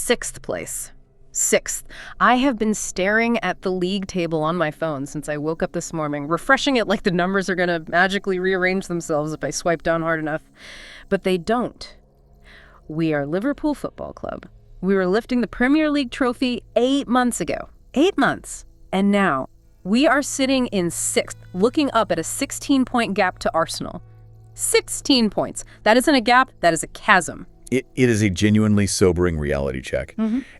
6th place. 6th. I have been staring at the league table on my phone since I woke up this morning, refreshing it like the numbers are going to magically rearrange themselves if I swipe down hard enough. But they don't. We are Liverpool Football Club. We were lifting the Premier League trophy 8 months ago. 8 months. And now we are sitting in 6th, looking up at a 16-point gap to Arsenal. 16 points. That isn't a gap, that is a chasm. It is a genuinely sobering reality check.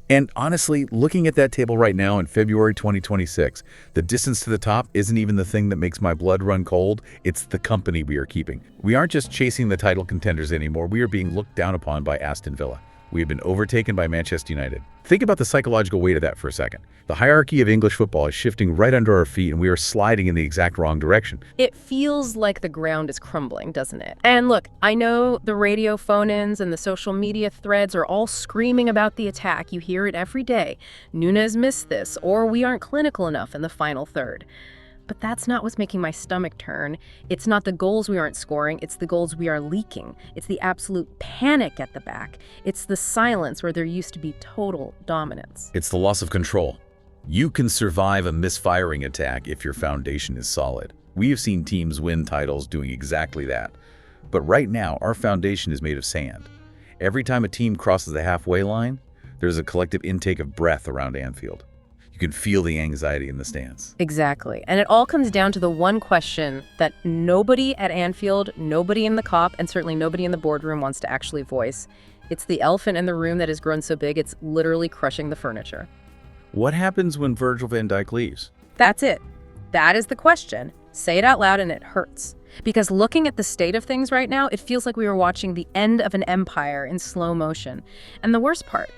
And honestly, looking at that table right now in February 2026, the distance to the top isn't even the thing that makes my blood run cold. It's the company we are keeping. We aren't just chasing the title contenders anymore. We are being looked down upon by Aston Villa. We have been overtaken by Manchester United. Think about the psychological weight of that for a second. The hierarchy of English football is shifting right under our feet, and we are sliding in the exact wrong direction. It feels like the ground is crumbling, doesn't it? And look, I know the radio phone-ins and the social media threads are all screaming about the attack. You hear it every day. Nunes missed this, or we aren't clinical enough in the final third. But that's not what's making my stomach turn. It's not the goals we aren't scoring, it's the goals we are leaking. It's the absolute panic at the back. It's the silence where there used to be total dominance. It's the loss of control. You can survive a misfiring attack if your foundation is solid. We have seen teams win titles doing exactly that. But right now, our foundation is made of sand. Every time a team crosses the halfway line, there's a collective intake of breath around Anfield. You can feel the anxiety in the stands. Exactly. And it all comes down to the one question that nobody at Anfield, nobody in the COP, and certainly nobody in the boardroom wants to actually voice. It's the elephant in the room that has grown so big it's literally crushing the furniture. What happens when Virgil van Dijk leaves? That's it. That is the question. Say it out loud and it hurts. Because looking at the state of things right now, it feels like we are watching the end of an empire in slow motion. And the worst part,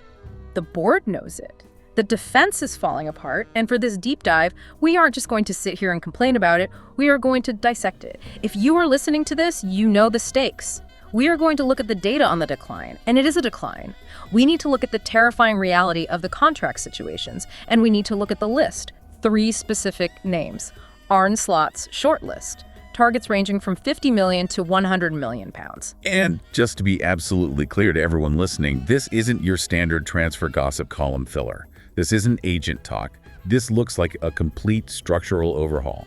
the board knows it. The defense is falling apart, and for this deep dive, we aren't just going to sit here and complain about it, we are going to dissect it. If you are listening to this, you know the stakes. We are going to look at the data on the decline, and it is a decline. We need to look at the terrifying reality of the contract situations, and we need to look at the list. 3 specific names. Arne Slot's short list. Targets ranging from 50 million to 100 million pounds. And just to be absolutely clear to everyone listening, this isn't your standard transfer gossip column filler. This isn't agent talk. This looks like a complete structural overhaul.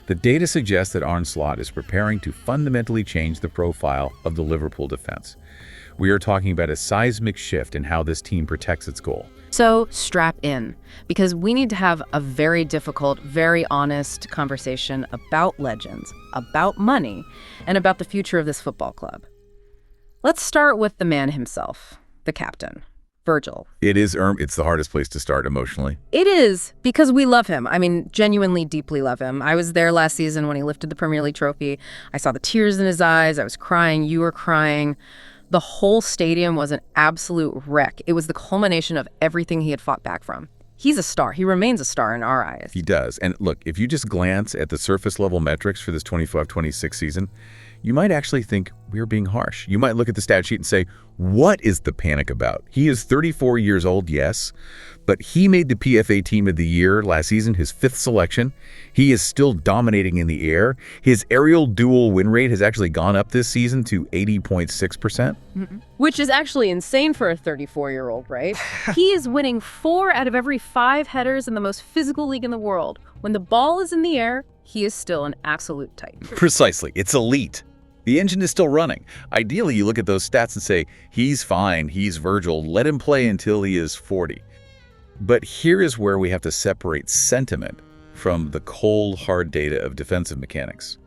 The data suggests that Arne Slot is preparing to fundamentally change the profile of the Liverpool defense. We are talking about a seismic shift in how this team protects its goal. So strap in, because we need to have a very difficult, very honest conversation about legends, about money, and about the future of this football club. Let's start with the man himself, the captain. Virgil. It's the hardest place to start emotionally. It is, because we love him. I mean, genuinely, deeply love him. I was there last season when he lifted the Premier League trophy. I saw the tears in his eyes. I was crying. You were crying. The whole stadium was an absolute wreck. It was the culmination of everything he had fought back from. He's a star. He remains a star in our eyes. He does. And look, if you just glance at the surface level metrics for this 25-26 season, you might actually think we're being harsh. You might look at the stat sheet and say, what is the panic about? He is 34 years old, yes, but he made the PFA Team of the Year last season, his 5th selection. He is still dominating in the air. His aerial duel win rate has actually gone up this season to 80.6%. Which is actually insane for a 34-year-old, right? He is winning 4 out of every 5 headers in the most physical league in the world. When the ball is in the air, he is still an absolute titan. Precisely. It's elite. The engine is still running. Ideally, you look at those stats and say, he's fine, he's Virgil, let him play until he is 40. But here is where we have to separate sentiment from the cold, hard data of defensive mechanics.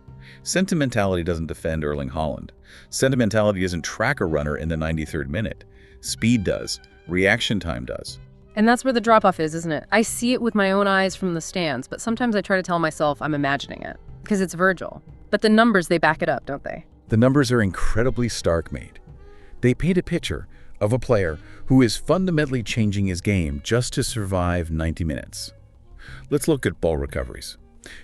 Sentimentality doesn't defend Erling Haaland. Sentimentality doesn't track a runner in the 93rd minute. Speed does. Reaction time does. And that's where the drop-off is, isn't it? I see it with my own eyes from the stands, but sometimes I try to tell myself I'm imagining it, because it's Virgil. But the numbers, they back it up, don't they? The numbers are incredibly stark-made. They paint a picture of a player who is fundamentally changing his game just to survive 90 minutes. Let's look at ball recoveries.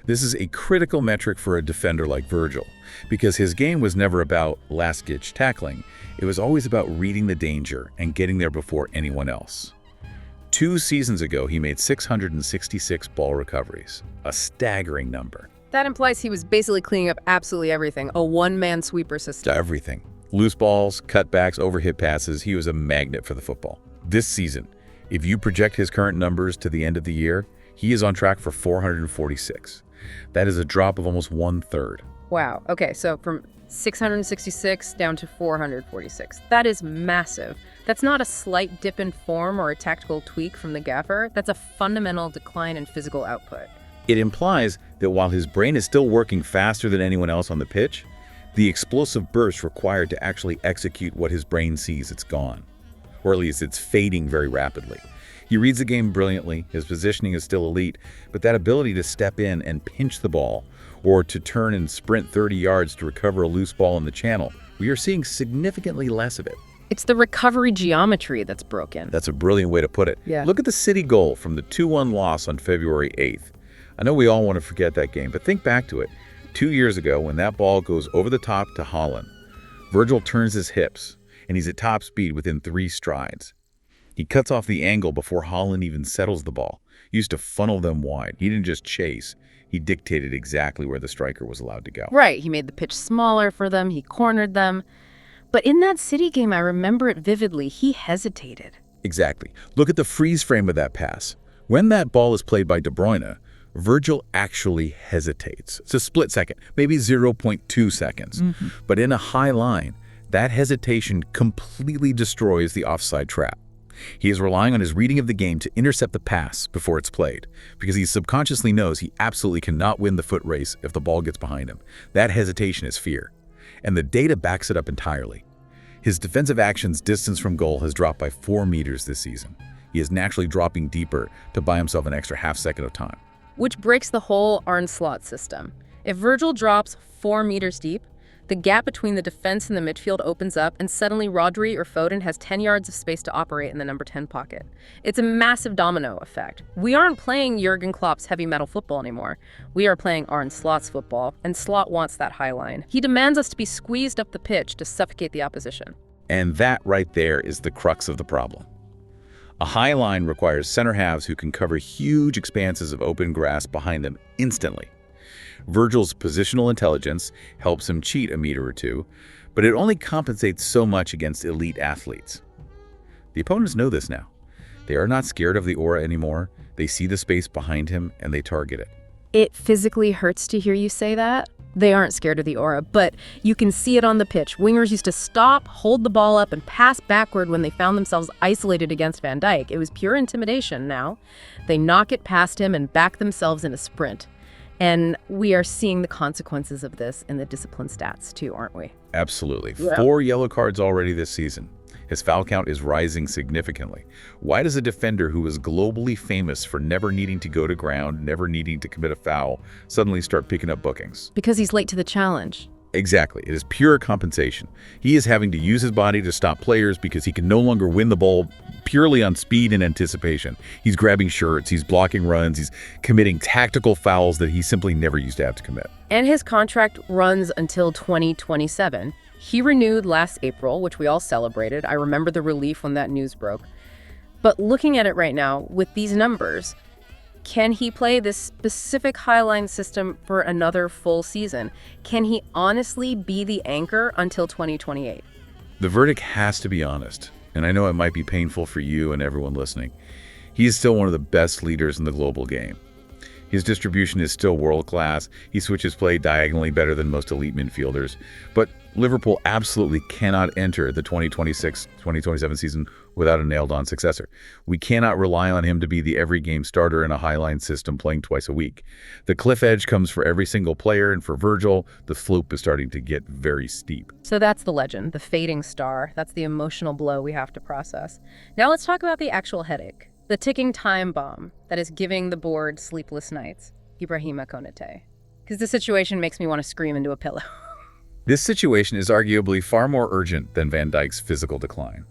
This is a critical metric for a defender like Virgil, because his game was never about last-ditch tackling. It was always about reading the danger and getting there before anyone else. 2 seasons ago, he made 666 ball recoveries, a staggering number. That implies he was basically cleaning up absolutely everything, a one-man sweeper system. Everything. Loose balls, cutbacks, overhit passes, he was a magnet for the football. This season, if you project his current numbers to the end of the year, he is on track for 446. That is a drop of almost 1/3. Wow. Okay, so from 666 down to 446. That is massive. That's not a slight dip in form or a tactical tweak from the gaffer. That's a fundamental decline in physical output. It implies that while his brain is still working faster than anyone else on the pitch, the explosive burst required to actually execute what his brain sees, it's gone. Or at least it's fading very rapidly. He reads the game brilliantly, his positioning is still elite, but that ability to step in and pinch the ball, or to turn and sprint 30 yards to recover a loose ball in the channel, we are seeing significantly less of it. It's the recovery geometry that's broken. That's a brilliant way to put it. Yeah. Look at the City goal from the 2-1 loss on February 8th. I know we all want to forget that game, but think back to it. 2 years ago, when that ball goes over the top to Haaland, Virgil turns his hips, and he's at top speed within 3 strides. He cuts off the angle before Haaland even settles the ball. He used to funnel them wide. He didn't just chase. He dictated exactly where the striker was allowed to go. Right, he made the pitch smaller for them, he cornered them. But in that City game, I remember it vividly, he hesitated. Exactly. Look at the freeze frame of that pass. When that ball is played by De Bruyne, Virgil actually hesitates. It's a split second, maybe 0.2 seconds. But in a high line, that hesitation completely destroys the offside trap. He is relying on his reading of the game to intercept the pass before it's played, because he subconsciously knows he absolutely cannot win the foot race if the ball gets behind him. That hesitation is fear, and the data backs it up entirely. His defensive actions distance from goal has dropped by 4 meters this season. He is naturally dropping deeper to buy himself an extra half second of time. Which breaks the whole Arne Slot system. If Virgil drops 4 meters deep, the gap between the defense and the midfield opens up, and suddenly Rodri or Foden has 10 yards of space to operate in the number 10 pocket. It's a massive domino effect. We aren't playing Jurgen Klopp's heavy metal football anymore. We are playing Arne Slot's football, and Slot wants that high line. He demands us to be squeezed up the pitch to suffocate the opposition. And that right there is the crux of the problem. A high line requires center halves who can cover huge expanses of open grass behind them instantly. Virgil's positional intelligence helps him cheat a meter or two, but it only compensates so much against elite athletes. The opponents know this now. They are not scared of the aura anymore. They see the space behind him and they target it. It physically hurts to hear you say that. They aren't scared of the aura, but you can see it on the pitch. Wingers used to stop, hold the ball up, and pass backward when they found themselves isolated against Van Dijk. It was pure intimidation now. They knock it past him and back themselves in a sprint. And we are seeing the consequences of this in the discipline stats too, aren't we? Absolutely. Yeah. 4 yellow cards already this season. His foul count is rising significantly. Why does a defender who is globally famous for never needing to go to ground, never needing to commit a foul, suddenly start picking up bookings? Because he's late to the challenge. Exactly. It is pure compensation. He is having to use his body to stop players because he can no longer win the ball purely on speed and anticipation. He's grabbing shirts, he's blocking runs, he's committing tactical fouls that he simply never used to have to commit. And his contract runs until 2027. He renewed last April, which we all celebrated. I remember the relief when that news broke. But looking at it right now, with these numbers, can he play this specific highline system for another full season? Can he honestly be the anchor until 2028? The verdict has to be honest, and I know it might be painful for you and everyone listening. He is still one of the best leaders in the global game. His distribution is still world-class. He switches play diagonally better than most elite midfielders. But Liverpool absolutely cannot enter the 2026-2027 season without a nailed-on successor. We cannot rely on him to be the every-game starter in a highline system playing twice a week. The cliff edge comes for every single player, and for Virgil, the slope is starting to get very steep. So that's the legend, the fading star. That's the emotional blow we have to process. Now let's talk about the actual headache. The ticking time bomb that is giving the board sleepless nights. Ibrahima Konaté. Because the situation makes me want to scream into a pillow. This situation is arguably far more urgent than Van Dijk's physical decline.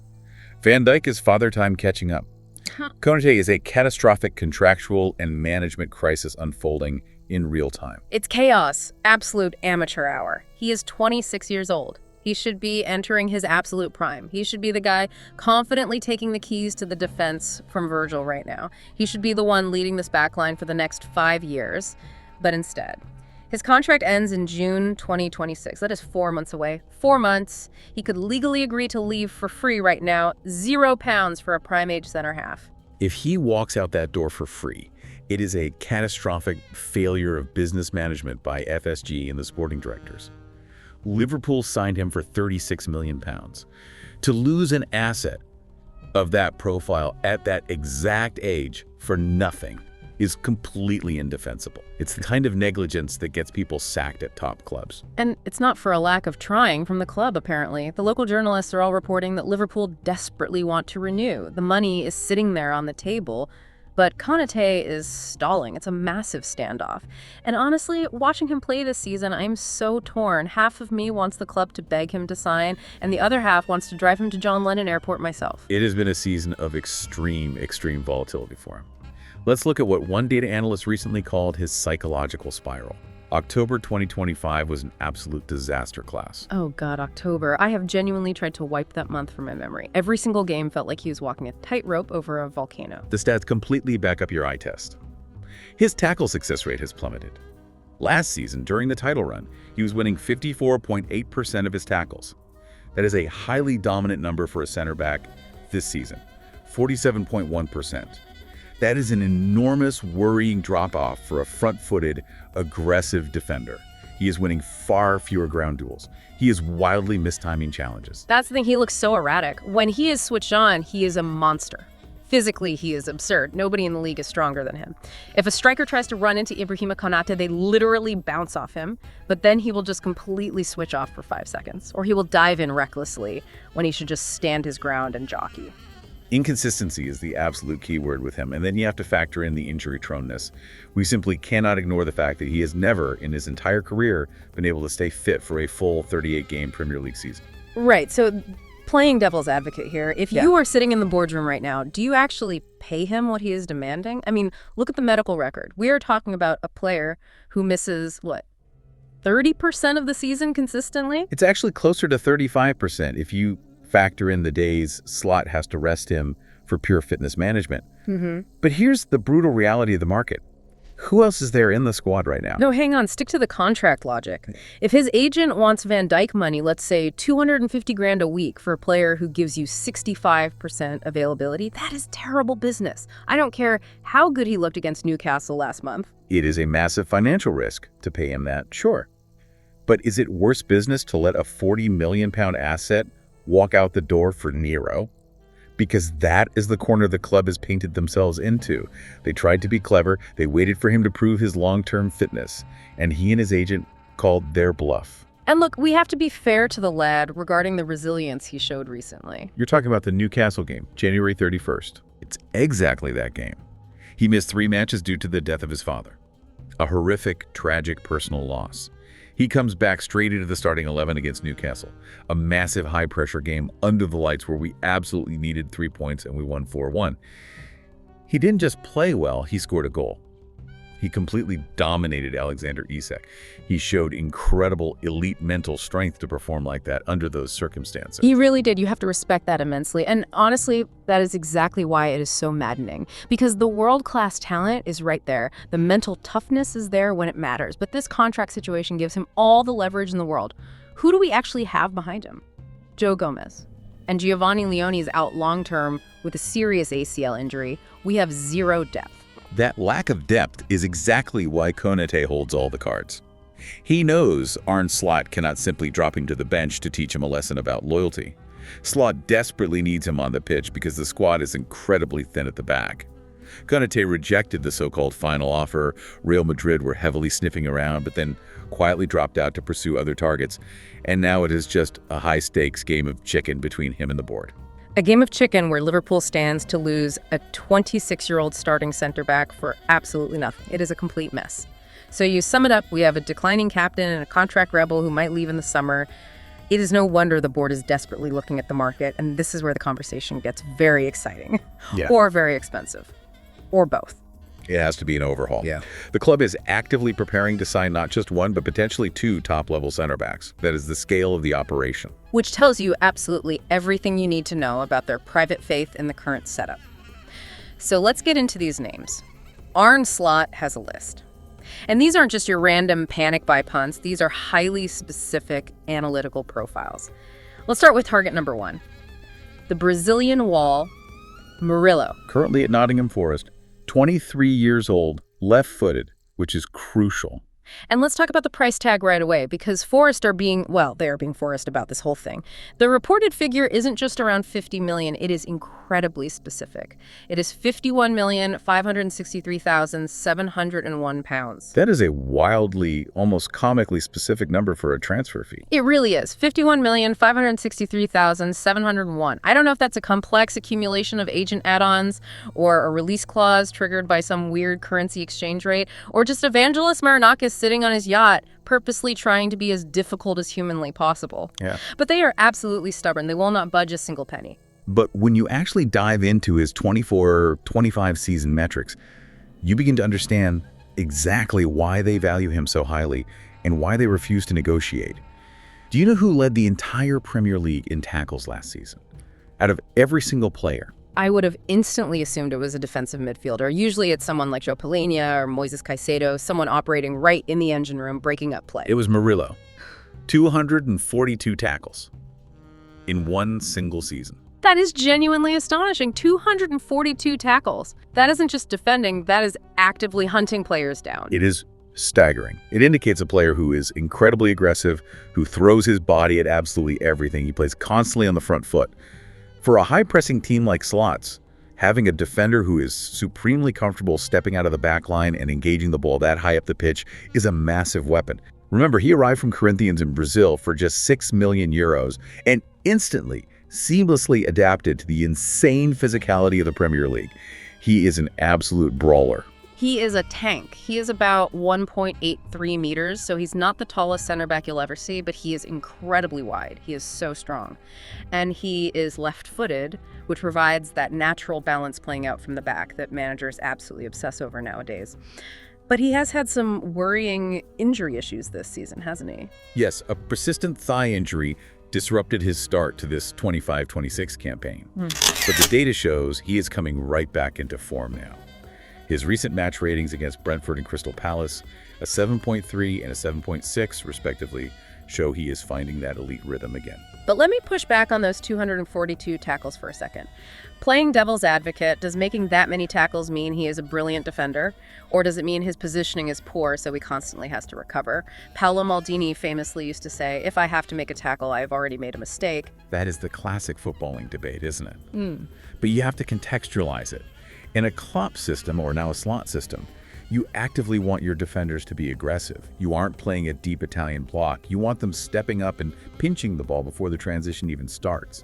Van Dijk is father time catching up. Konaté is a catastrophic contractual and management crisis unfolding in real time. It's chaos, absolute amateur hour. He is 26 years old. He should be entering his absolute prime. He should be the guy confidently taking the keys to the defense from Virgil right now. He should be the one leading this backline for the next 5 years. But instead, His contract ends in June 2026. That is 4 months away. 4 months. He could legally agree to leave for free right now. £0 for a prime-age center half. If he walks out that door for free, it is a catastrophic failure of business management by FSG and the sporting directors. Liverpool signed him for £36 million. To lose an asset of that profile at that exact age for nothing is completely indefensible. It's the kind of negligence that gets people sacked at top clubs. And it's not for a lack of trying from the club, apparently. The local journalists are all reporting that Liverpool desperately want to renew. The money is sitting there on the table, but Konaté is stalling. It's a massive standoff. And honestly, watching him play this season, I'm so torn. Half of me wants the club to beg him to sign, and the other half wants to drive him to John Lennon Airport myself. It has been a season of extreme volatility for him. Let's look at what one data analyst recently called his psychological spiral. October 2025 was an absolute disaster class. Oh God, October. I have genuinely tried to wipe that month from my memory. Every single game felt like he was walking a tightrope over a volcano. The stats completely back up your eye test. His tackle success rate has plummeted. Last season, during the title run, he was winning 54.8% of his tackles. That is a highly dominant number for a center back this season, 47.1%. That is an enormous, worrying drop-off for a front-footed, aggressive defender. He is winning far fewer ground duels. He is wildly mistiming challenges. That's the thing, he looks so erratic. When he is switched on, he is a monster. Physically, he is absurd. Nobody in the league is stronger than him. If a striker tries to run into Ibrahima Konaté, they literally bounce off him, but then he will just completely switch off for 5 seconds, or he will dive in recklessly when he should just stand his ground and jockey. Inconsistency is the absolute key word with him, and then you have to factor in the injury proneness. We simply cannot ignore the fact that he has never, in his entire career, been able to stay fit for a full 38-game Premier League season. Right, so playing devil's advocate here, if you are sitting in the boardroom right now, do you actually pay him what he is demanding? I mean, look at the medical record. We are talking about a player who misses, 30% of the season consistently? It's actually closer to 35% if you factor in the days Slot has to rest him for pure fitness management. But here's the brutal reality of the market. Who else is there in the squad right now? No, hang on. Stick to the contract logic. If his agent wants Van Dijk money, let's say $250,000 a week for a player who gives you 65% availability, that is terrible business. I don't care how good he looked against Newcastle last month. It is a massive financial risk to pay him that, sure. But is it worse business to let a £40 million asset walk out the door for Nero? Because that is the corner the club has painted themselves into. They tried to be clever, they waited for him to prove his long-term fitness, and he and his agent called their bluff. And look, we have to be fair to the lad regarding the resilience he showed recently. You're talking about the Newcastle game, January 31st. It's exactly that game. He missed 3 matches due to the death of his father. A horrific, tragic personal loss. He comes back straight into the starting 11 against Newcastle, a massive high-pressure game under the lights where we absolutely needed 3 points and we won 4-1. He didn't just play well, he scored a goal. He completely dominated Alexander Isak. He showed incredible elite mental strength to perform like that under those circumstances. He really did. You have to respect that immensely. And honestly, that is exactly why it is so maddening. Because the world-class talent is right there. The mental toughness is there when it matters. But this contract situation gives him all the leverage in the world. Who do we actually have behind him? Joe Gomez. And Giovanni Leone is out long-term with a serious ACL injury. We have zero depth. That lack of depth is exactly why Konaté holds all the cards. He knows Arne Slot cannot simply drop him to the bench to teach him a lesson about loyalty. Slot desperately needs him on the pitch because the squad is incredibly thin at the back. Konaté rejected the so-called final offer. Real Madrid were heavily sniffing around, but then quietly dropped out to pursue other targets. And now it is just a high-stakes game of chicken between him and the board. A game of chicken where Liverpool stands to lose a 26-year-old starting center back for absolutely nothing. It is a complete mess. So you sum it up, we have a declining captain and a contract rebel who might leave in the summer. It is no wonder the board is desperately looking at the market, and this is where the conversation gets very exciting. Or very expensive. Or both. It has to be an overhaul. The club is actively preparing to sign not just one, but potentially 2 top-level center backs. That is the scale of the operation. Which tells you absolutely everything you need to know about their private faith in the current setup. So let's get into these names. Arne Slot has a list. And these aren't just your random panic buy punts. These are highly specific analytical profiles. Let's start with target number 1. The Brazilian wall, Murillo. Currently at Nottingham Forest, 23 years old, left-footed, which is crucial. And let's talk about the price tag right away, because Forest are being, well, they are being Forest about this whole thing. The reported figure isn't just around 50 million, it is incredibly specific. It is 51,563,701 pounds. That is a wildly, almost comically specific number for a transfer fee. It really is. 51,563,701. I don't know if that's a complex accumulation of agent add-ons or a release clause triggered by some weird currency exchange rate, or just Evangelos Marinakis sitting on his yacht purposely trying to be as difficult as humanly possible. Yeah. But they are absolutely stubborn. They will not budge a single penny. But when you actually dive into his 24-25 season metrics, you begin to understand exactly why they value him so highly and why they refuse to negotiate. Do you know who led the entire Premier League in tackles last season? Out of every single player. I would have instantly assumed it was a defensive midfielder. Usually it's someone like Joe Palhinha or Moises Caicedo, someone operating right in the engine room, breaking up play. It was Murillo. 242 tackles in one single season. That is genuinely astonishing. 242 tackles. That isn't just defending, that is actively hunting players down. It is staggering. It indicates a player who is incredibly aggressive, who throws his body at absolutely everything. He plays constantly on the front foot. For a high-pressing team like Slot's, having a defender who is supremely comfortable stepping out of the back line and engaging the ball that high up the pitch is a massive weapon. Remember, he arrived from Corinthians in Brazil for just 6 million euros and instantly, seamlessly adapted to the insane physicality of the Premier League. He is an absolute brawler. He is a tank. He is about 1.83 meters, so he's not the tallest center back you'll ever see, but he is incredibly wide. He is so strong. And he is left-footed, which provides that natural balance playing out from the back that managers absolutely obsess over nowadays. But he has had some worrying injury issues this season, hasn't he? Yes, a persistent thigh injury disrupted his start to this 25-26 campaign. But the data shows he is coming right back into form now. His recent match ratings against Brentford and Crystal Palace, a 7.3 and a 7.6 respectively, show he is finding that elite rhythm again. But let me push back on those 242 tackles for a second. Playing devil's advocate, does making that many tackles mean he is a brilliant defender? Or does it mean his positioning is poor, so he constantly has to recover? Paolo Maldini famously used to say, if I have to make a tackle, I have already made a mistake. That is the classic footballing debate, isn't it? But you have to contextualize it. In a Klopp system, or now a Slot system, you actively want your defenders to be aggressive. You aren't playing a deep Italian block. You want them stepping up and pinching the ball before the transition even starts.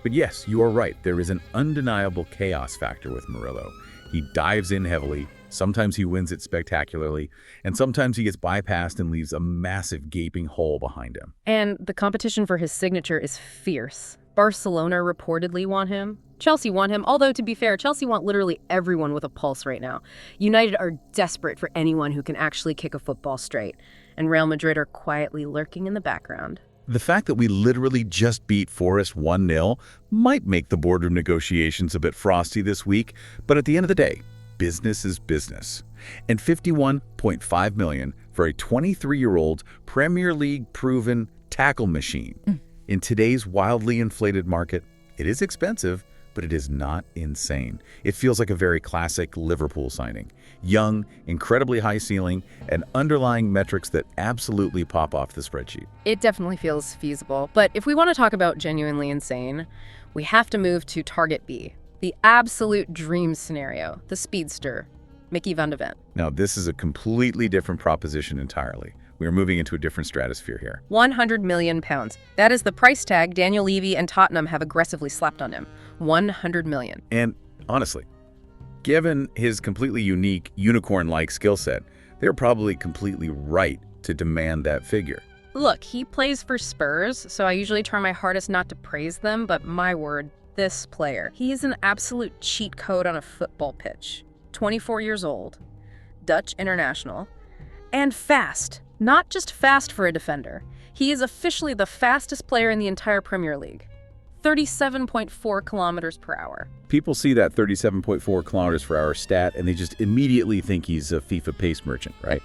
But yes, you are right. There is an undeniable chaos factor with Murillo. He dives in heavily. Sometimes he wins it spectacularly, and sometimes he gets bypassed and leaves a massive gaping hole behind him. And the competition for his signature is fierce. Barcelona reportedly want him. Chelsea want him, although to be fair, Chelsea want literally everyone with a pulse right now. United are desperate for anyone who can actually kick a football straight, and Real Madrid are quietly lurking in the background. The fact that we literally just beat Forest 1-0 might make the boardroom negotiations a bit frosty this week, but at the end of the day, business is business. And 51.5 million for a 23-year-old Premier League proven tackle machine. In today's wildly inflated market, it is expensive, but it is not insane. It feels like a very classic Liverpool signing. Young, incredibly high ceiling, and underlying metrics that absolutely pop off the spreadsheet. It definitely feels feasible, but if we want to talk about genuinely insane, we have to move to target B, the absolute dream scenario, the speedster, Micky van de Ven. Now, this is a completely different proposition entirely. We are moving into a different stratosphere here. 100 million pounds. That is the price tag Daniel Levy and Tottenham have aggressively slapped on him. 100 million. And honestly, given his completely unique unicorn-like skill set, they're probably completely right to demand that figure. Look, he plays for Spurs, so I usually try my hardest not to praise them, but my word, this player. He is an absolute cheat code on a football pitch. 24 years old, Dutch international, and fast. Not just fast for a defender. He is officially the fastest player in the entire Premier League. 37.4 kilometers per hour. People see that 37.4 kilometers per hour stat and they just immediately think he's a FIFA pace merchant, right?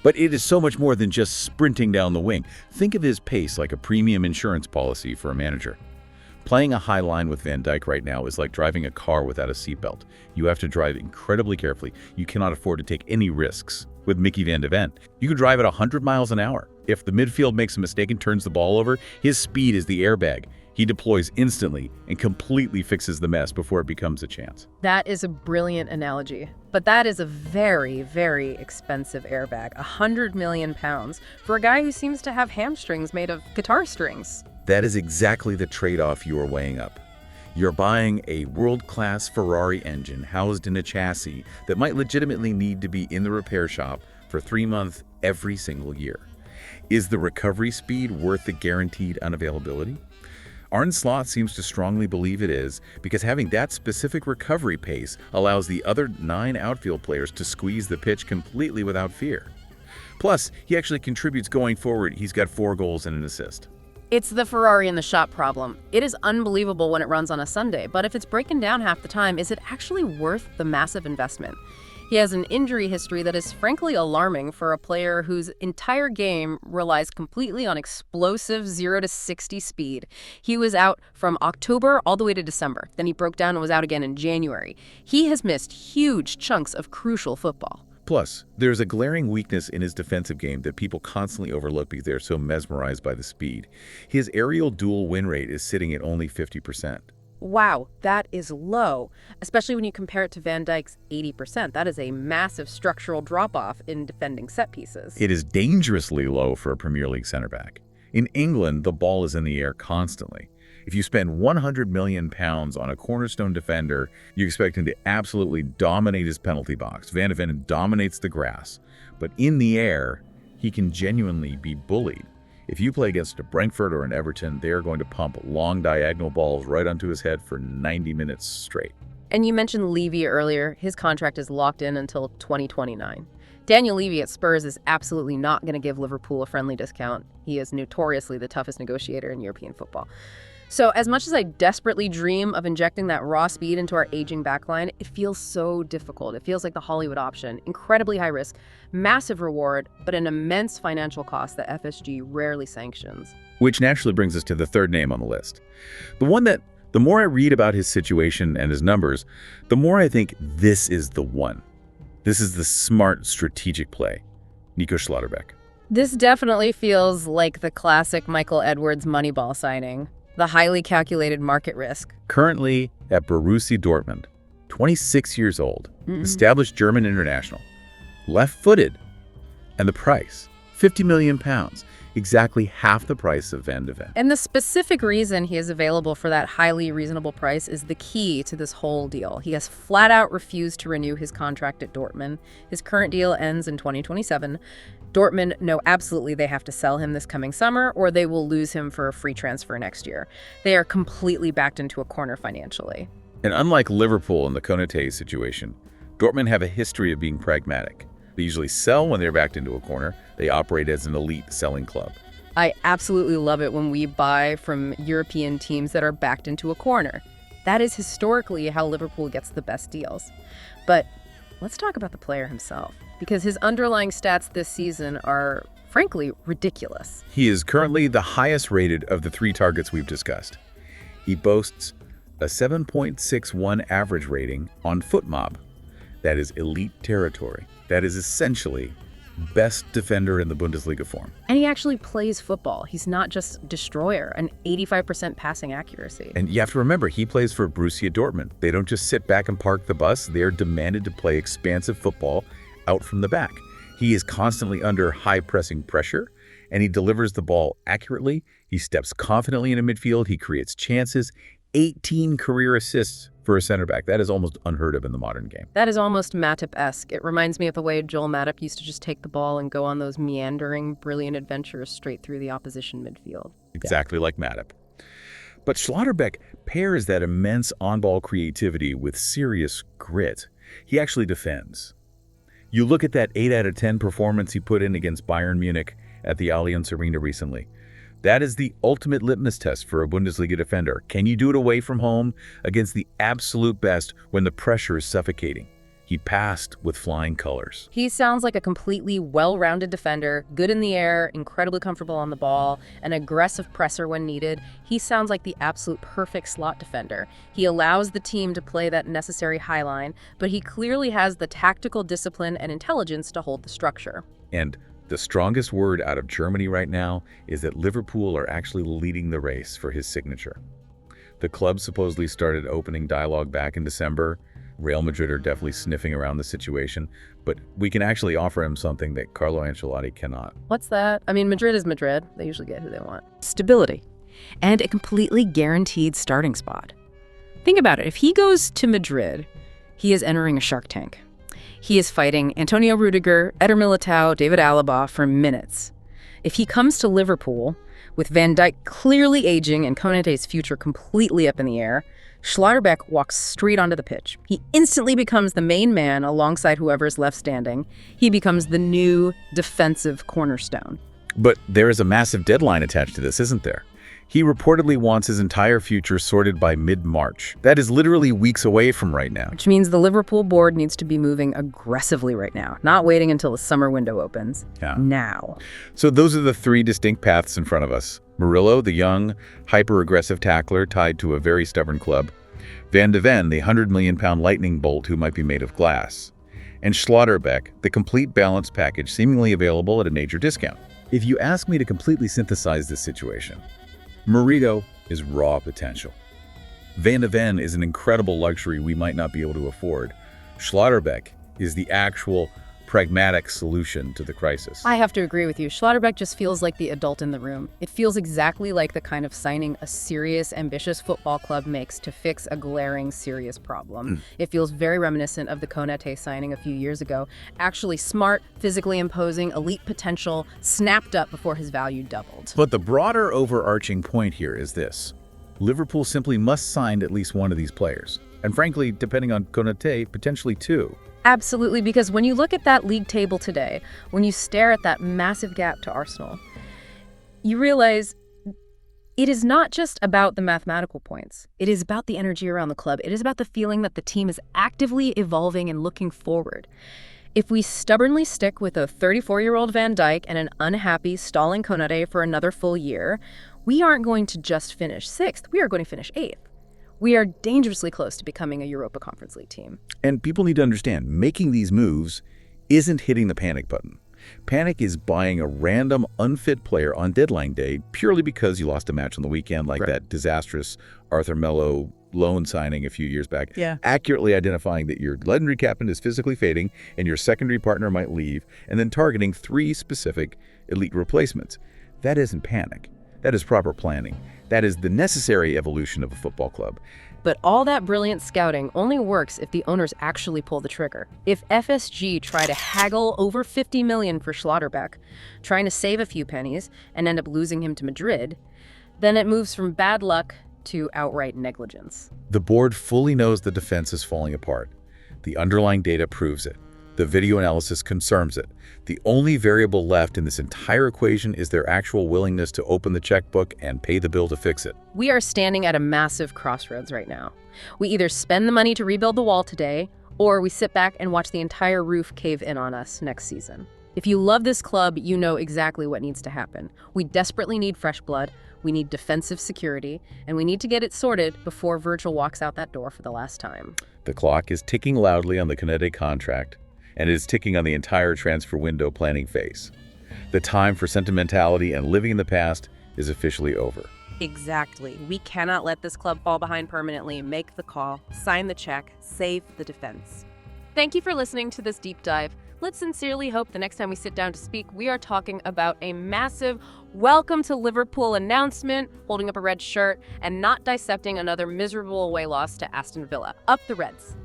But it is so much more than just sprinting down the wing. Think of his pace like a premium insurance policy for a manager. Playing a high line with Van Dijk right now is like driving a car without a seatbelt. You have to drive incredibly carefully. You cannot afford to take any risks. With Micky van de Ven, you can drive at 100 miles an hour. If the midfield makes a mistake and turns the ball over, his speed is the airbag. He deploys instantly and completely fixes the mess before it becomes a chance. That is a brilliant analogy. But that is a very, very expensive airbag. 100 million pounds for a guy who seems to have hamstrings made of guitar strings. That is exactly the trade-off you are weighing up. You're buying a world-class Ferrari engine housed in a chassis that might legitimately need to be in the repair shop for 3 months every single year. Is the recovery speed worth the guaranteed unavailability? Arne Slot seems to strongly believe it is, because having that specific recovery pace allows the other 9 outfield players to squeeze the pitch completely without fear. Plus, he actually contributes going forward. He's got 4 goals and an assist. It's the Ferrari in the shop problem. It is unbelievable when it runs on a Sunday, but if it's breaking down half the time, is it actually worth the massive investment? He has an injury history that is frankly alarming for a player whose entire game relies completely on explosive 0 to 60 speed. He was out from October all the way to December. Then he broke down and was out again in January. He has missed huge chunks of crucial football. Plus, there's a glaring weakness in his defensive game that people constantly overlook because they're so mesmerized by the speed. His aerial duel win rate is sitting at only 50%. Wow, that is low, especially when you compare it to Van Dijk's 80%. That is a massive structural drop-off in defending set pieces. It is dangerously low for a Premier League center back. In England, the ball is in the air constantly. If you spend 100 million pounds on a cornerstone defender, you expect him to absolutely dominate his penalty box. Van de Ven dominates the grass. But in the air, he can genuinely be bullied. If you play against a Brentford or an Everton, they are going to pump long diagonal balls right onto his head for 90 minutes straight. And you mentioned Levy earlier. His contract is locked in until 2029. Daniel Levy at Spurs is absolutely not going to give Liverpool a friendly discount. He is notoriously the toughest negotiator in European football. So as much as I desperately dream of injecting that raw speed into our aging backline, it feels so difficult. It feels like the Hollywood option. Incredibly high risk, massive reward, but an immense financial cost that FSG rarely sanctions. Which naturally brings us to the third name on the list. The one that, the more I read about his situation and his numbers, the more I think this is the one. This is the smart strategic play. Nico Schlotterbeck. This definitely feels like the classic Michael Edwards Moneyball signing. The highly calculated market risk. Currently at Borussia Dortmund, 26 years old, established German international, left-footed, and the price, 50 million pounds, exactly half the price of Van de Ven. And the specific reason he is available for that highly reasonable price is the key to this whole deal. He has flat out refused to renew his contract at Dortmund. His current deal ends in 2027. Dortmund know absolutely they have to sell him this coming summer or they will lose him for a free transfer next year. They are completely backed into a corner financially. And unlike Liverpool in the Konaté situation, Dortmund have a history of being pragmatic. They usually sell when they're backed into a corner. They operate as an elite selling club. I absolutely love it when we buy from European teams that are backed into a corner. That is historically how Liverpool gets the best deals. But let's talk about the player himself, because his underlying stats this season are, frankly, ridiculous. He is currently the highest rated of the 3 targets we've discussed. He boasts a 7.61 average rating on FootMob. That is elite territory. That is essentially best defender in the Bundesliga form. And he actually plays football. He's not just destroyer, an 85% passing accuracy. And you have to remember, he plays for Borussia Dortmund. They don't just sit back and park the bus. They are demanded to play expansive football out from the back. He is constantly under high pressing pressure, and he delivers the ball accurately. He steps confidently into midfield. He creates chances. 18 career assists for a center back. That is almost unheard of in the modern game. That is almost Matip-esque. It reminds me of the way Joel Matip used to just take the ball and go on those meandering, brilliant adventures straight through the opposition midfield. Exactly like Matip. But Schlotterbeck pairs that immense on-ball creativity with serious grit. He actually defends. You look at that 8 out of 10 performance he put in against Bayern Munich at the Allianz Arena recently. That is the ultimate litmus test for a Bundesliga defender. Can you do it away from home against the absolute best when the pressure is suffocating? He passed with flying colors. He sounds like a completely well-rounded defender, good in the air, incredibly comfortable on the ball, an aggressive presser when needed. He sounds like the absolute perfect slot defender. He allows the team to play that necessary high line, but he clearly has the tactical discipline and intelligence to hold the structure. And the strongest word out of Germany right now is that Liverpool are actually leading the race for his signature. The club supposedly started opening dialogue back in December. Real Madrid are definitely sniffing around the situation, but we can actually offer him something that Carlo Ancelotti cannot. What's that? I mean, Madrid is Madrid. They usually get who they want. Stability and a completely guaranteed starting spot. Think about it. If he goes to Madrid, he is entering a Shark Tank. He is fighting Antonio Rudiger, Eder Militao, David Alaba for minutes. If he comes to Liverpool, with Van Dijk clearly aging and Konaté's future completely up in the air, Schlotterbeck walks straight onto the pitch. He instantly becomes the main man alongside whoever's left standing. He becomes the new defensive cornerstone. But there is a massive deadline attached to this, isn't there? He reportedly wants his entire future sorted by mid-March. That is literally weeks away from right now. Which means the Liverpool board needs to be moving aggressively right now, not waiting until the summer window opens. Yeah. Now. So those are the three distinct paths in front of us. Murillo, the young, hyper-aggressive tackler tied to a very stubborn club. Van de Ven, the 100 million pound lightning bolt who might be made of glass. And Schlotterbeck, the complete balanced package seemingly available at a major discount. If you ask me to completely synthesize this situation, Murillo is raw potential. Van de Ven is an incredible luxury we might not be able to afford. Schlotterbeck is the actual pragmatic solution to the crisis. I have to agree with you. Schlotterbeck just feels like the adult in the room. It feels exactly like the kind of signing a serious, ambitious football club makes to fix a glaring, serious problem. It feels very reminiscent of the Konaté signing a few years ago. Actually smart, physically imposing, elite potential, snapped up before his value doubled. But the broader overarching point here is this. Liverpool simply must sign at least one of these players. And frankly, depending on Konaté, potentially two. Absolutely, because when you look at that league table today, when you stare at that massive gap to Arsenal, you realize it is not just about the mathematical points. It is about the energy around the club. It is about the feeling that the team is actively evolving and looking forward. If we stubbornly stick with a 34-year-old Van Dijk and an unhappy, stalling Konaté for another full year, we aren't going to just finish 6th. We are going to finish 8th. We are dangerously close to becoming a Europa Conference League team. And people need to understand, making these moves isn't hitting the panic button. Panic is buying a random, unfit player on deadline day purely because you lost a match on the weekend, like that disastrous Arthur Melo loan signing a few years back. Yeah. Accurately identifying that your legendary captain is physically fading and your secondary partner might leave, and then targeting 3 specific elite replacements. That isn't panic. That is proper planning. That is the necessary evolution of a football club. But all that brilliant scouting only works if the owners actually pull the trigger. If FSG try to haggle over 50 million for Schlotterbeck, trying to save a few pennies, and end up losing him to Madrid, then it moves from bad luck to outright negligence. The board fully knows the defense is falling apart. The underlying data proves it. The video analysis confirms it. The only variable left in this entire equation is their actual willingness to open the checkbook and pay the bill to fix it. We are standing at a massive crossroads right now. We either spend the money to rebuild the wall today, or we sit back and watch the entire roof cave in on us next season. If you love this club, you know exactly what needs to happen. We desperately need fresh blood, we need defensive security, and we need to get it sorted before Virgil walks out that door for the last time. The clock is ticking loudly on the Konaté contract, and it is ticking on the entire transfer window planning phase. The time for sentimentality and living in the past is officially over. Exactly. We cannot let this club fall behind permanently. Make the call, sign the check, save the defense. Thank you for listening to this deep dive. Let's sincerely hope the next time we sit down to speak, we are talking about a massive welcome to Liverpool announcement, holding up a red shirt, and not dissecting another miserable away loss to Aston Villa. Up the Reds.